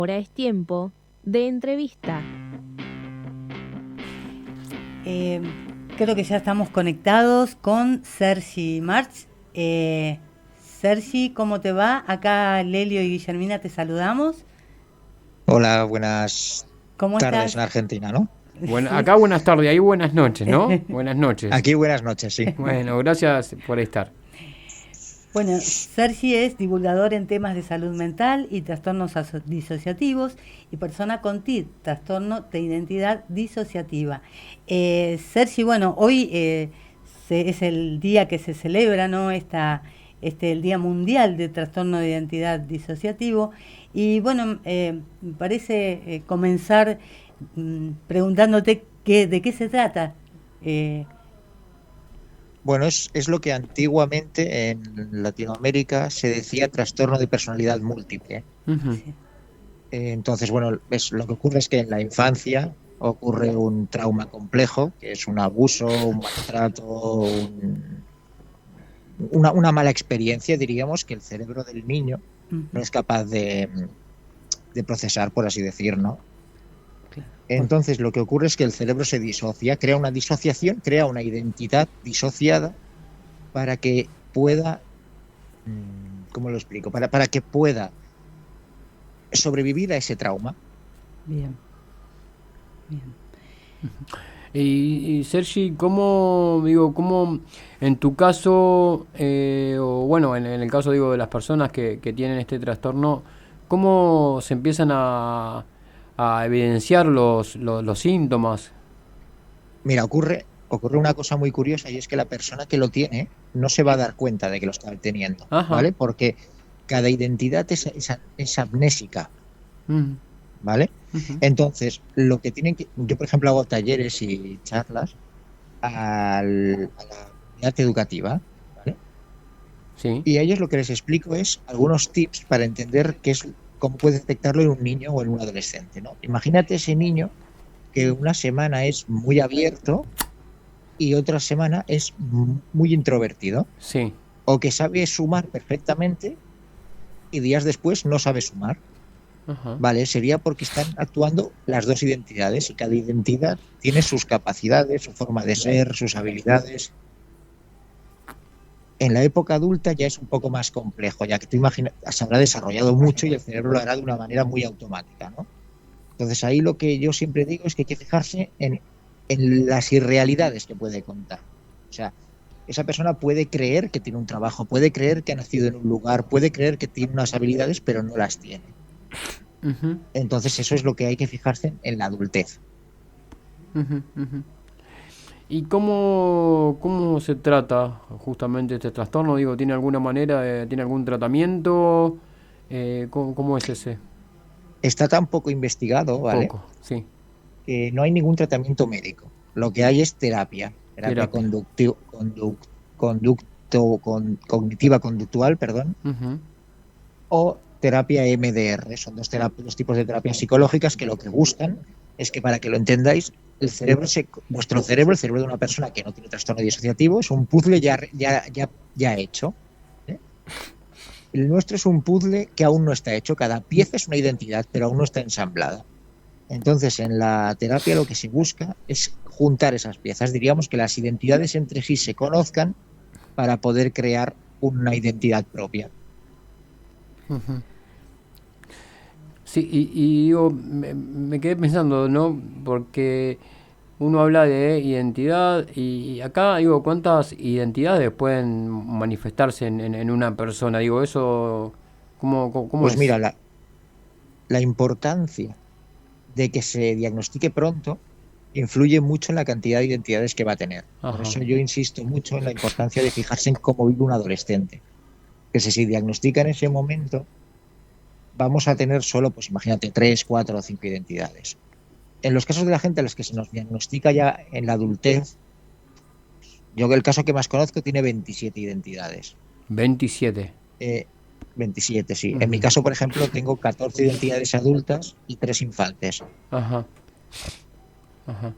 Ahora es tiempo de entrevista. Creo que ya estamos conectados con Sergi March. Sergi, ¿cómo te va? Acá Lelio y Guillermina te saludamos. Hola, buenas ¿Cómo tardes en estás? Argentina, ¿no? Sí. Acá buenas tardes, ahí buenas noches, ¿no? Buenas noches. Aquí buenas noches, sí. Bueno, gracias por estar. Bueno, Sergi es divulgador en temas de salud mental y trastornos disociativos y persona con TID, trastorno de identidad disociativa. Sergi, bueno, hoy es el día que se celebra, ¿no? El Día Mundial de Trastorno de Identidad Disociativo. Y bueno, me parece comenzar preguntándote de qué se trata. Eh, Bueno, es lo que antiguamente en Latinoamérica se decía trastorno de personalidad múltiple. Ujú. sí, Entonces, bueno, lo que ocurre es que en la infancia ocurre un trauma complejo, que es un abuso, un maltrato, una mala experiencia, diríamos, que el cerebro del niño no ujú, es capaz de procesar, por así decir, ¿no? claro. Entonces, lo que ocurre es que el cerebro se disocia, crea una disociación, crea una identidad disociada para que pueda, ¿cómo lo explico? Para que pueda sobrevivir a ese trauma. Bien, bien. Y Sergi, ¿cómo en tu caso, o bueno, en el caso digo de las personas que tienen este trastorno, cómo se empiezan a evidenciar los síntomas? Mira, ocurre una cosa muy curiosa y es que la persona que lo tiene no se va a dar cuenta de que lo está teniendo, Ajá. ¿vale? Porque cada identidad es amnésica, Ujú, ¿vale? ujú. Entonces, lo que tienen que, yo por ejemplo hago talleres y charlas a la comunidad educativa, ¿vale? Sí. Y a ellos lo que les explico es algunos tips para entender cómo puede detectarlo en un niño o en un adolescente, ¿no? Imagínate ese niño que una semana es muy abierto y otra semana es muy introvertido, Sí. o que sabe sumar perfectamente y días después no sabe sumar. Ajá. Vale, sería porque están actuando las dos identidades y cada identidad tiene sus capacidades, su forma de ser, sus habilidades. En la época adulta ya es un poco más complejo, ya que tú imaginas, se habrá desarrollado mucho y el cerebro lo hará de una manera muy automática, ¿no? Entonces ahí lo que yo siempre digo es que hay que fijarse en las irrealidades que puede contar. O sea, esa persona puede creer que tiene un trabajo, puede creer que ha nacido en un lugar, puede creer que tiene unas habilidades, pero no las tiene. Ujú, Entonces eso es lo que hay que fijarse en la adultez. ujú, ujú. ¿Y cómo se trata justamente este trastorno? Digo, ¿tiene alguna manera, tiene algún tratamiento? ¿Cómo es ese? Está tan poco investigado, ¿vale? Poco, sí, Que no hay ningún tratamiento médico. Lo que hay es terapia terapia. cognitiva conductual, perdón, Ujú, o terapia MDR. Son dos tipos de terapias psicológicas que lo que buscan es que, para que lo entendáis, vuestro cerebro, el cerebro de una persona que no tiene trastorno disociativo, es un puzzle ya hecho. ¿Eh? El nuestro es un puzzle que aún no está hecho. Cada pieza es una identidad, pero aún no está ensamblada. Entonces, en la terapia lo que se busca es juntar esas piezas. Diríamos que las identidades entre sí se conozcan para poder crear una identidad propia. ujú. Sí, y digo, me quedé pensando, ¿no? Porque uno habla de identidad y acá, digo, ¿cuántas identidades pueden manifestarse en una persona? Digo, eso, ¿cómo Pues es? mira, la importancia de que se diagnostique pronto influye mucho en la cantidad de identidades que va a tener. Por Ajá. eso yo insisto mucho en la importancia de fijarse en cómo vive un adolescente. Que si se diagnostica en ese momento, vamos a tener solo, pues imagínate, tres, cuatro o cinco identidades. En los casos de la gente a los que se nos diagnostica ya en la adultez, yo el caso que más conozco tiene 27 identidades. 27. Eh, 27, sí. En mi Ujú. caso, por ejemplo, tengo 14 identidades adultas y 3 infantes. Ajá, ajá.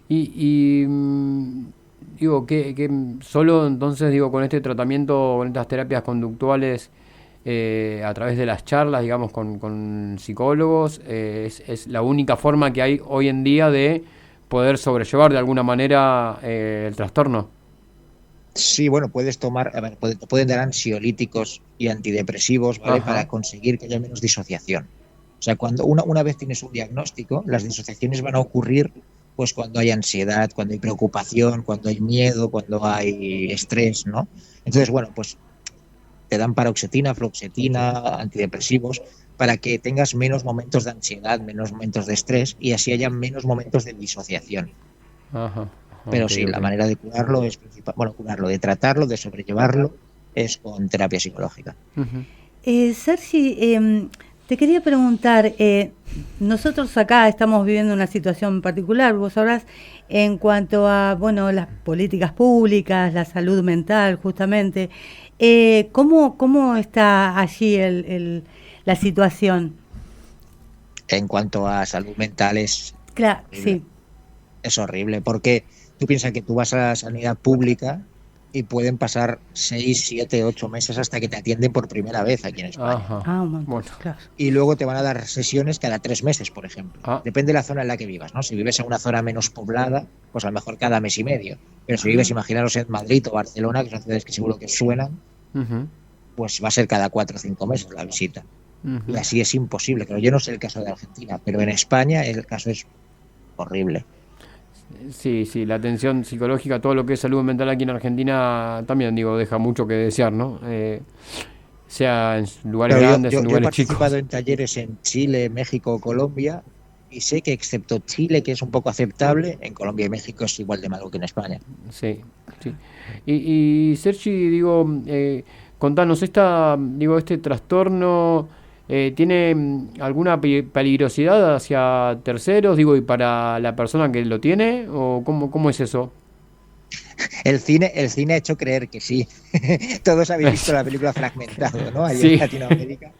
Y digo, que solo entonces, digo, con este tratamiento, con estas terapias conductuales, a través de las charlas, digamos, con psicólogos, es la única forma que hay hoy en día de poder sobrellevar de alguna manera el trastorno. Sí, bueno, puedes tomar, a ver, pueden dar ansiolíticos y antidepresivos, ¿vale? Ajá. Para conseguir que haya menos disociación. O sea, cuando una vez tienes un diagnóstico, las disociaciones van a ocurrir pues cuando hay ansiedad, cuando hay preocupación, cuando hay miedo, cuando hay estrés, ¿no? Entonces, bueno, pues te dan paroxetina, fluoxetina, antidepresivos, para que tengas menos momentos de ansiedad, menos momentos de estrés y así haya menos momentos de disociación. Ajá. Pero Ok, sí, la ok. manera de curarlo es curarlo, de tratarlo, de sobrellevarlo, es con terapia psicológica. Ujú. Sergi, te quería preguntar, nosotros acá estamos viviendo una situación particular, vos sabrás, en cuanto a, bueno, las políticas públicas, la salud mental, justamente. ¿Cómo está allí la situación? En cuanto a salud mental es Claro, horrible. sí. Es horrible, porque tú piensas que tú vas a la sanidad pública y pueden pasar 6, 7, 8 meses hasta que te atienden por primera vez aquí en España. Ajá. Ah, un montón, Bueno. claro. Y luego te van a dar sesiones cada 3 meses, por ejemplo. Ah. Depende de la zona en la que vivas, ¿no? Si vives en una zona menos poblada, pues a lo mejor cada mes y medio. Pero si vives, Ah, imaginaros, en Madrid o Barcelona, que son ciudades que seguro que suenan, Ujú, pues va a ser cada 4 o 5 meses la visita. Y ujú. así es imposible. Pero yo no sé el caso de Argentina, pero en España el caso es horrible. Sí, sí, la atención psicológica, todo lo que es salud mental aquí en Argentina también, digo, deja mucho que desear, ¿no? Sea en lugares Pero grandes, en yo he lugares participado chicos. en talleres en Chile, México, Colombia, y sé que excepto Chile, que es un poco aceptable, en Colombia y México es igual de malo que en España. Sí, sí. Y Sergi, digo, contanos, este trastorno tiene alguna peligrosidad hacia terceros, digo, y para la persona que lo tiene, o cómo es eso? El cine ha hecho creer que sí. Todos habéis visto la película Fragmentado, ¿no? Ahí en Sí, Latinoamérica.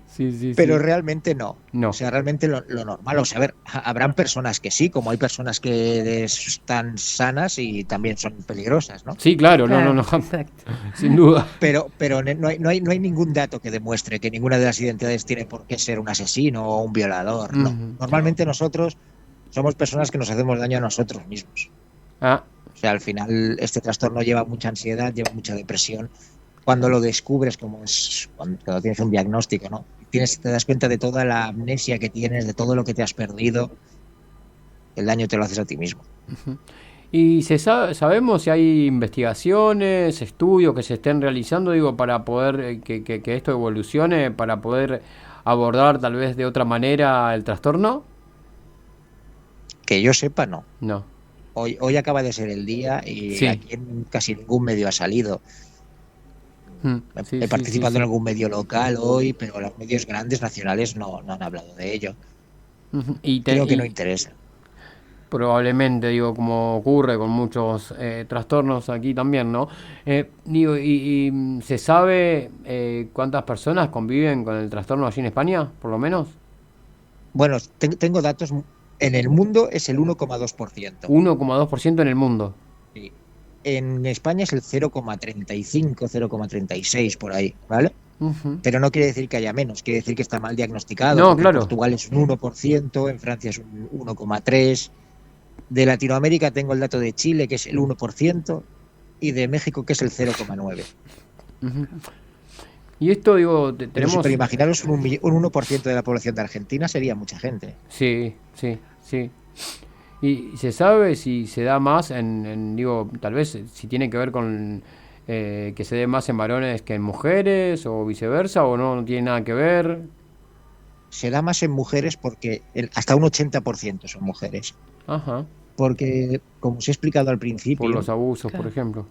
sí, sí, Pero sí. realmente no. O No. sea, realmente lo normal. O sea, a ver, habrán personas que sí, como hay personas que están sanas y también son peligrosas, ¿no? Sí, claro, no, no, claro, no, exacto. sin duda. Pero no hay ningún dato que demuestre que ninguna de las identidades tiene por qué ser un asesino o un violador, no. Ujú. Normalmente nosotros somos personas que nos hacemos daño a nosotros mismos. Ah, O sea, al final este trastorno lleva mucha ansiedad, lleva mucha depresión. Cuando lo descubres, como es cuando tienes un diagnóstico, ¿no? Te das cuenta de toda la amnesia que tienes, de todo lo que te has perdido, el daño te lo haces a ti mismo. y sabemos si hay investigaciones, estudios que se estén realizando, digo, para poder que esto evolucione, para poder abordar tal vez de otra manera el trastorno. Que yo sepa, no. No. Hoy acaba de ser el día y Sí. aquí en casi ningún medio ha salido. Sí, He sí, sí, participado en sí. algún medio local hoy, pero los medios grandes nacionales no han hablado de ello. Ujú. Y, Creo que no y interesa. probablemente, digo, como ocurre con muchos trastornos aquí también, ¿no? Digo, ¿se sabe cuántas personas conviven con el trastorno allí en España, por lo menos? Bueno, tengo datos. En el mundo es el 1,2%. 1,2% en el mundo. Sí. En España es el 0,35, 0,36 por ahí, ¿vale? Ujú. Pero no quiere decir que haya menos, quiere decir que está mal diagnosticado, No, porque en claro. Portugal es un 1%, en Francia es un 1,3%. De Latinoamérica tengo el dato de Chile, que es el 1%, y de México, que es el 0,9%. Ujú. Y esto, digo, Pero tenemos... imaginaros un 1% de la población de Argentina sería mucha gente. Sí, sí, sí. ¿Y se sabe si se da más digo, tal vez si tiene que ver con que se dé más en varones que en mujeres o viceversa o no tiene nada que ver? Se da más en mujeres porque hasta un 80% son mujeres. Ajá, Porque, como os he explicado al por principio, los abusos, por Claro. ejemplo.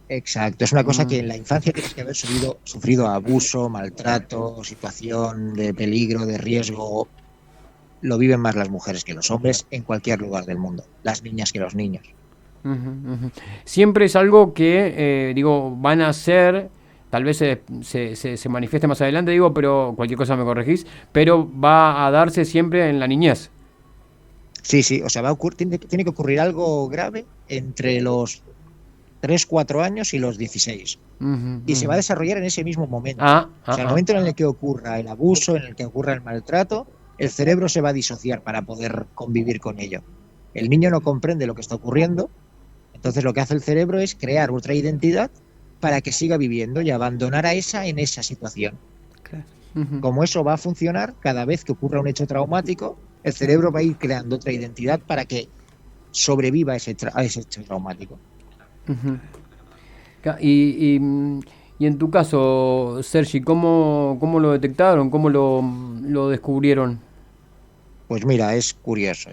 exacto, es una cosa Mm, que en la infancia tienes que haber sufrido abuso, maltrato, situación de peligro, de riesgo. Lo viven más las mujeres que los hombres en cualquier lugar del mundo, las niñas que los niños. ujú, ujú. Siempre es algo que, digo, van a ser, tal vez se manifieste más adelante, digo, pero cualquier cosa me corregís, pero va a darse siempre en la niñez. Sí, sí, o sea, tiene que ocurrir algo grave entre los 3, 4 años y los 16. Y se va a desarrollar en ese mismo momento. O sea, el momento en el que ocurra el abuso, en el que ocurra el maltrato, el cerebro se va a disociar para poder convivir con ello. El niño no comprende lo que está ocurriendo, entonces lo que hace el cerebro es crear otra identidad para que siga viviendo y abandonar a esa en esa situación. Claro. Como eso va a funcionar, cada vez que ocurra un hecho traumático, el cerebro va a ir creando otra identidad para que sobreviva a ese hecho traumático. Y en tu caso, Sergi, ¿cómo lo detectaron? ¿Cómo lo descubrieron? Pues mira, es curioso.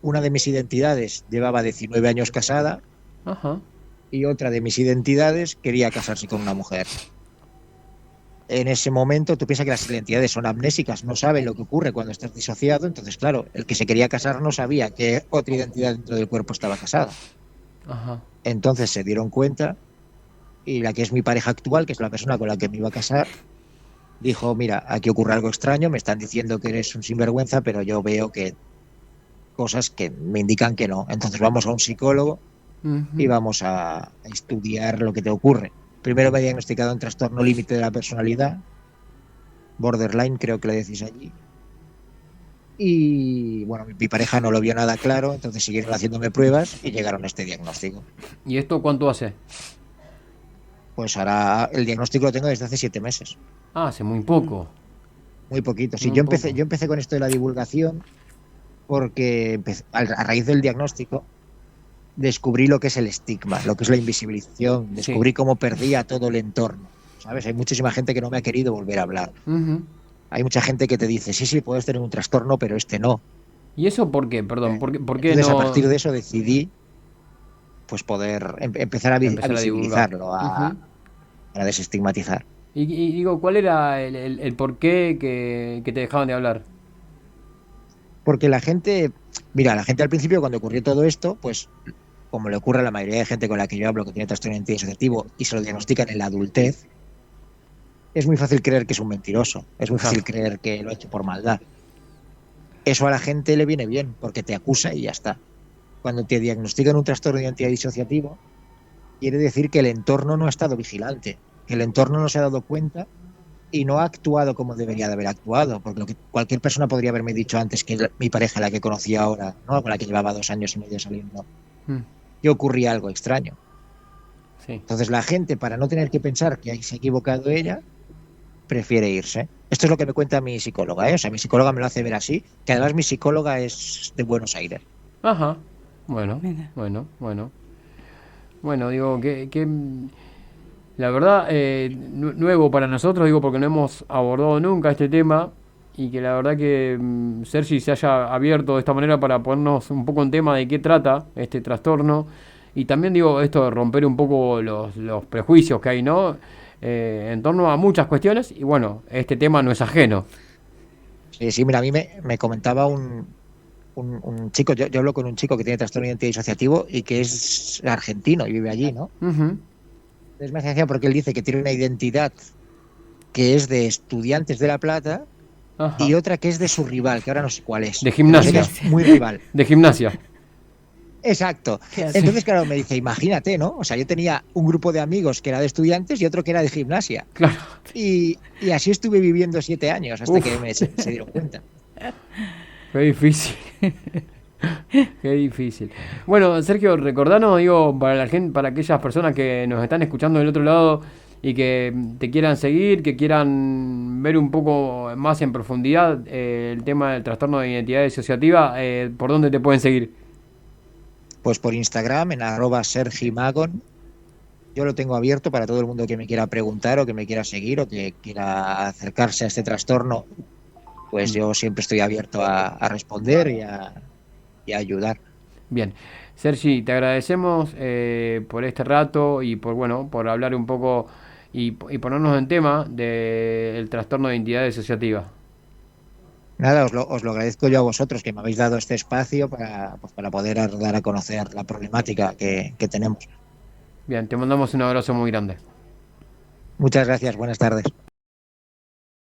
Una de mis identidades llevaba 19 años casada. Ajá. Y otra de mis identidades quería casarse con una mujer. En ese momento tú piensas que las identidades son amnésicas, no saben lo que ocurre cuando estás disociado, entonces claro, el que se quería casar no sabía que otra identidad dentro del cuerpo estaba casada. Ajá. Entonces se dieron cuenta y la que es mi pareja actual, que es la persona con la que me iba a casar, dijo, mira, aquí ocurre algo extraño, me están diciendo que eres un sinvergüenza, pero yo veo que cosas que me indican que no. Entonces vamos a un psicólogo y vamos a estudiar lo que te ocurre. Primero me he diagnosticado un trastorno límite de la personalidad, borderline creo que le decís allí. Y bueno, mi pareja no lo vio nada claro, entonces siguieron haciéndome pruebas y llegaron a este diagnóstico. ¿Y esto cuánto hace? Pues ahora el diagnóstico lo tengo desde hace 7 meses. Hace muy poco. Muy poquito. Sí, Muy yo poco. empecé con esto de la divulgación porque a raíz del diagnóstico descubrí lo que es el estigma, lo que es la invisibilización, descubrí cómo perdía todo el entorno, ¿sabes? Hay muchísima gente que no me ha querido volver a hablar. Hay mucha gente que te dice, sí, puedes tener un trastorno, pero este no. ¿Y eso por qué? Perdón, ¿por qué Entonces, no? a partir de eso decidí pues poder empezar a visibilizarlo, a desestigmatizar. Y digo, ¿cuál era el por qué que te dejaban de hablar? Porque la gente al principio cuando ocurrió todo esto, pues como le ocurre a la mayoría de gente con la que yo hablo que tiene trastorno disociativo y se lo diagnostican en la adultez, es muy fácil creer que es un mentiroso, es muy fácil creer que lo ha hecho por maldad. Eso a la gente le viene bien, porque te acusa y ya está. Cuando te diagnostican un trastorno de identidad disociativo, quiere decir que el entorno no ha estado vigilante, que el entorno no se ha dado cuenta y no ha actuado como debería de haber actuado, porque lo que cualquier persona podría haberme dicho antes que mi pareja, la que conocí ahora, ¿no? Con la que llevaba 2 años y medio saliendo, que ocurría algo extraño. Sí. Entonces la gente, para no tener que pensar que se ha equivocado ella, prefiere irse. Esto es lo que me cuenta mi psicóloga, ¿eh? O sea, mi psicóloga me lo hace ver así, que además mi psicóloga es de Buenos Aires. Ajá. Bueno, digo, que la verdad, nuevo para nosotros, digo, porque no hemos abordado nunca este tema y que la verdad que Sergi se haya abierto de esta manera para ponernos un poco en tema de qué trata este trastorno y también, digo, esto de romper un poco los prejuicios que hay, ¿no? En torno a muchas cuestiones y bueno, este tema no es ajeno. Sí, mira, a mí me comentaba un chico, yo hablo con un chico que tiene trastorno de identidad disociativo y que es argentino y vive allí, ¿no? Entonces me hace gracia porque él dice que tiene una identidad que es de Estudiantes de La Plata y otra que es de su rival, que ahora no sé cuál es. De Gimnasia. Es muy rival. De Gimnasia. Exacto. Entonces, claro, me dice, imagínate, ¿no? O sea, yo tenía un grupo de amigos que era de Estudiantes y otro que era de Gimnasia. Claro. Y así estuve viviendo 7 años hasta que se dieron cuenta. Qué difícil. Qué difícil. Bueno, Sergio, recordanos, digo, para la gente, para aquellas personas que nos están escuchando del otro lado y que te quieran seguir, que quieran ver un poco más en profundidad el tema del trastorno de identidad disociativa, ¿por dónde te pueden seguir? Pues por Instagram, en @sergimagon. Yo lo tengo abierto para todo el mundo que me quiera preguntar o que me quiera seguir o que quiera acercarse a este trastorno. Pues yo siempre estoy abierto a responder y a ayudar. Bien, Sergi, te agradecemos por este rato y por hablar un poco y ponernos en tema del trastorno de identidad disociativa. Nada, os lo agradezco yo a vosotros que me habéis dado este espacio para poder dar a conocer la problemática que tenemos. Bien, te mandamos un abrazo muy grande. Muchas gracias, buenas tardes.